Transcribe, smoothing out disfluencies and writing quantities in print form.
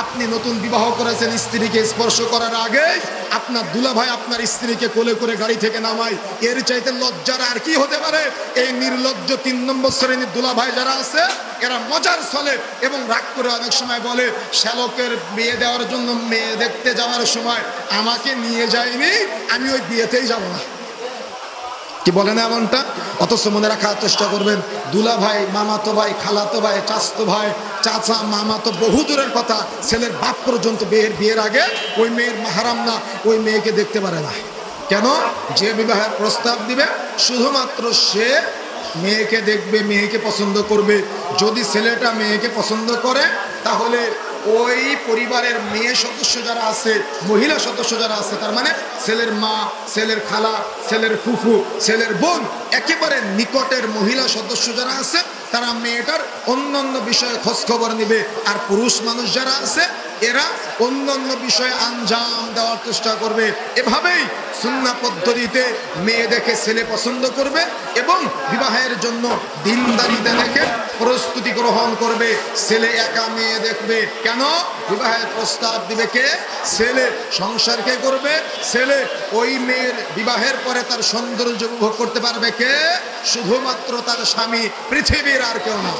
আপনি নতুন বিবাহ করেছেন, স্ত্রীকে স্পর্শ করার আগে আপনার দুলাভাই আপনার স্ত্রীকে কোলে করে গাড়ি থেকে নামায়, এর চাইতে লজ্জার আর কি হতে পারে? এই নির্লজ্জ 3 নম্বর শ্রেণীর দুলাভাই যারা আছে, এরা মজার ছলে এবং রাগ করে অনেক সময় বলে, শ্যালকের বিয়ে দেওয়ার জন্য মেয়ে দেখতে যাওয়ার সময় আমাকে নিয়ে যায়নি, আমি ওই বিয়েতেই যাব না। কি বলে না এমনটা? অথচ মনে রাখার চেষ্টা করবেন, দুলা ভাই, মামাতো ভাই, খালাতো ভাই, চাচতো ভাই, চাচা, মামা তো বহু দূরের কথা, ছেলের বাপ পর্যন্ত বিয়ের আগে ওই মেয়ের মাহারাম না, ওই মেয়েকে দেখতে পারে না। কেন? যে বিবাহের প্রস্তাব দিবে শুধুমাত্র সে মেয়েকে দেখবে, মেয়েকে পছন্দ করবে। যদি ছেলেটা মেয়েকে পছন্দ করে, তাহলে ওই পরিবারের মেয়ে সদস্য যারা আছে, মহিলা সদস্য যারা আছে, তার মানে ছেলের মা, ছেলের খালা, ছেলের ফুফু, ছেলের বোন, একেবারে নিকটের মহিলা সদস্য যারা আছে, তারা মেয়েটার অন্যান্য বিষয়ে খোঁজ খবর নিবে। আর পুরুষ মানুষ যারা আছে, এরা অন্যান্য বিষয়ে আঞ্জাম দেওয়ার চেষ্টা করবে। এভাবেই সুন্নাহ পদ্ধতিতে মেয়ে দেখে ছেলে পছন্দ করবে এবং বিবাহের জন্য দিনদারিতা দেখে প্রস্তুতি গ্রহণ করবে। ছেলে একা মেয়ে দেখবে কেন? বিবাহের প্রস্তাব দিবে কে? ছেলে। সংসার কে করবে? ছেলে। ওই মেয়ের বিবাহের পরে তার সৌন্দর্য উপভোগ করতে পারবে কে? শুধুমাত্র তার স্বামী, পৃথিবীর আর কেউ না।